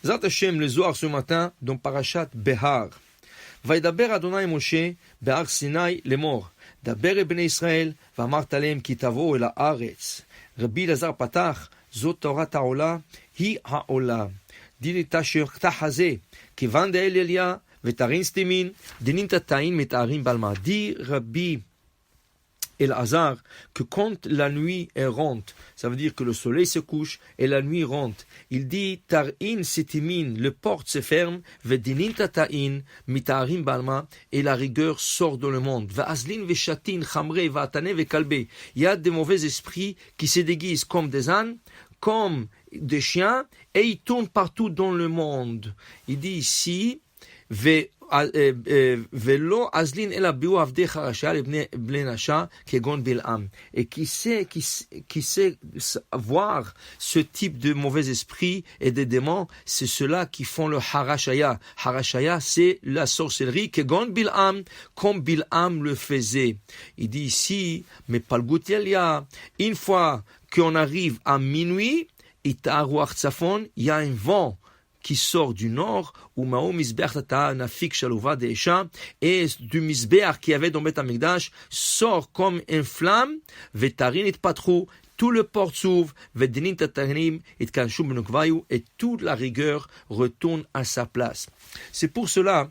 Zat Hashem, le Zohar ce matin, dans Parashat Behar. Vaidaber Adonai Moshe, Behar Sinai, lemor. Daber e bnei Israël, ואמרת להם כי תבואו אל הארץ. רבי אלעזר פתח, זאת תורת העולה, היא העולה. דין תשכתח הזה, כיוון דאל אליה, ותרין סתימין, דינין תתאין מתארים בעלמא. dit Rabbi Elazar que quand la nuit rentre, ça veut dire que le soleil se couche et la nuit rentre. Il dit Tar'in setimin, le porte se ferme, vedinin tata'in, mitarim balma, et la rigueur sort dans le monde. Va'azlin ve'shatin chamre va'atane ve'kalbe. Il y a des mauvais esprits qui se déguisent comme des ânes, comme des chiens, et ils tournent partout dans le monde. Il dit ici ולא אזלין אלא ביאו עבדיך רשע לבני נשה כגון בלעם. Et qui sait voir ce type de mauvais esprit et de démons, c'est ceux-là qui font le harashaya. Harashaya, c'est la sorcellerie, כגון בלעם, comme Bil'am le faisait. Il dit ici, mais palgutielia, une fois qu'on arrive à minuit, il y a un vent qui sort du nord, ou Mao Misbeach Tata Nafik Shalouva Deisha, et du Misbeach qui avait dans Beth Amikdash sort comme une flamme, Vetarin it Patrou, tout le port s'ouvre, Vedinin Tatarim it Kanshum Benukvayu, et toute la rigueur retourne à sa place. C'est pour cela,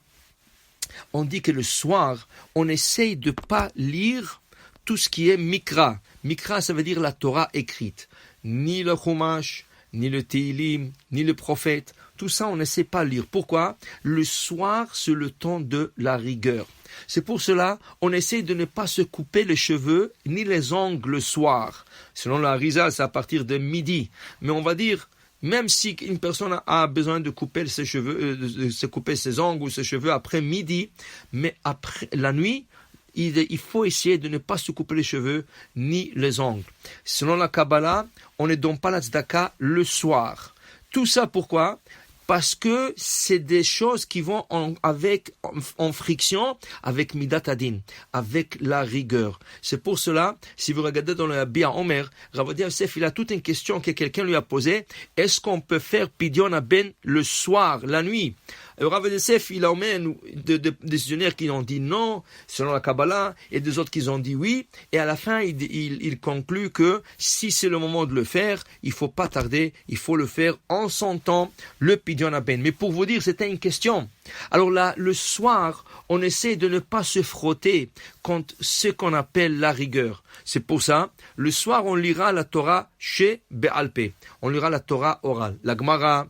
on dit que le soir, on essaye de pas lire tout ce qui est Mikra. Mikra, ça veut dire la Torah écrite. Ni le Chumash, ni le Teilim, ni le prophète. Tout ça, on ne sait pas lire. Pourquoi? Le soir, c'est le temps de la rigueur. C'est pour cela, on essaie de ne pas se couper les cheveux ni les ongles le soir. Selon la Rizal, c'est à partir de midi. Mais on va dire, même si une personne a besoin de couper ses cheveux, de se couper ses ongles ou ses cheveux après midi, mais après la nuit, il faut essayer de ne pas se couper les cheveux ni les ongles. Selon la Kabbalah, on ne donne pas la tzedaka le soir. Tout ça pourquoi? Parce que c'est des choses qui vont en friction avec Midat Adin, avec la rigueur. C'est pour cela, si vous regardez dans le Bia Omer, Rav Ovadia Yosef, il a toute une question que quelqu'un lui a posée. Est-ce qu'on peut faire Pidyon Aben le soir, la nuit? Rav Ovadia Yosef, il a emmène des décisionnaires qui ont dit non, selon la Kabbalah, et des autres qui ont dit oui. Et à la fin, il conclut que si c'est le moment de le faire, il faut pas tarder, il faut le faire en son temps, le Pidyon Aben. Mais pour vous dire, c'était une question. Alors là, le soir, on essaie de ne pas se frotter contre ce qu'on appelle la rigueur. C'est pour ça, le soir, on lira la Torah chez Be'alpé. On lira la Torah orale, la Gemara,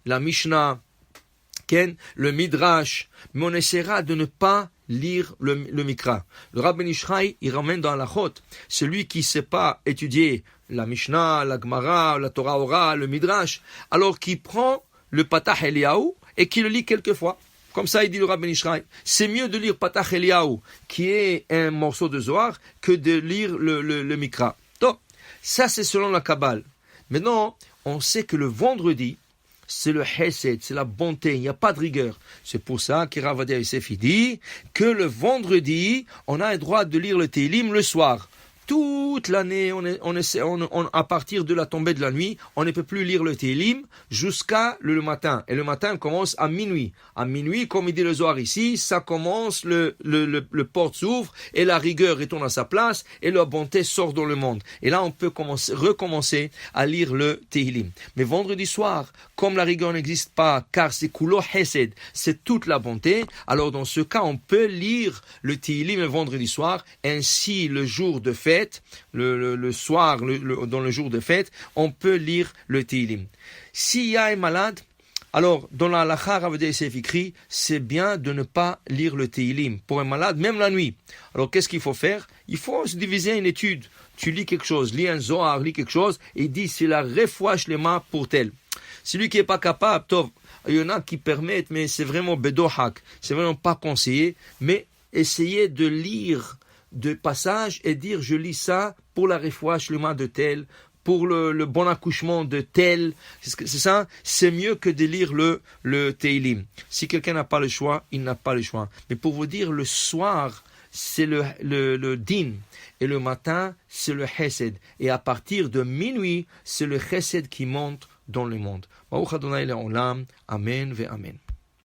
la Mishnah, le Midrash, mais on essaiera de ne pas lire le Mikra. Le Rabbi Nishchai, il ramène dans la Chot, celui qui ne sait pas étudier la Mishnah, la Gemara, la Torah orale, le Midrash, alors qu'il prend le Patah Eliyahu et qu'il le lit quelquefois. Comme ça, il dit le Rabbi Nishchai. C'est mieux de lire Patah Eliyahu, qui est un morceau de Zohar, que de lire le Mikra. Donc, ça c'est selon la Kabbale. Maintenant, on sait que le vendredi, c'est le Hesed, c'est la bonté, il n'y a pas de rigueur. C'est pour ça que Rav Ovadia Yosef dit que le vendredi, on a le droit de lire le Teilim le soir. Toute l'année, à partir de la tombée de la nuit, on ne peut plus lire le Teilim jusqu'à le matin. Et le matin commence à minuit. À minuit, comme il dit le Zohar ici, ça commence, le porte s'ouvre et la rigueur retourne à sa place et la bonté sort dans le monde. Et là, on peut recommencer à lire le Teilim. Mais vendredi soir, comme la rigueur n'existe pas, car c'est Kulo Hesed, c'est toute la bonté, alors dans ce cas, on peut lire le Teilim le vendredi soir, ainsi le jour de fête, le soir, dans le jour de fête, on peut lire le Teilim. S'il y a un malade, alors dans la halakha, Rav Ovadia Yosef écrit, c'est bien de ne pas lire le Teilim pour un malade, même la nuit. Alors qu'est-ce qu'il faut faire? Il faut se diviser une étude. Tu lis quelque chose, lis un Zohar, lis quelque chose, et dis c'est la refoua shlema pour tel. Celui qui n'est pas capable, il y en a qui permettent, mais c'est vraiment bedohak, c'est vraiment pas conseillé, mais essayez de lire de passages et dire je lis ça pour la refoua shlema de tel, pour le bon accouchement de tel, c'est ça, c'est mieux que de lire le Teilim. Si quelqu'un n'a pas le choix, il n'a pas le choix. Mais pour vous dire, le soir, c'est le din, et le matin, c'est le chesed. Et à partir de minuit, c'est le chesed qui monte dans le monde. Baruch Adonai Le'olam. Amen ve Amen.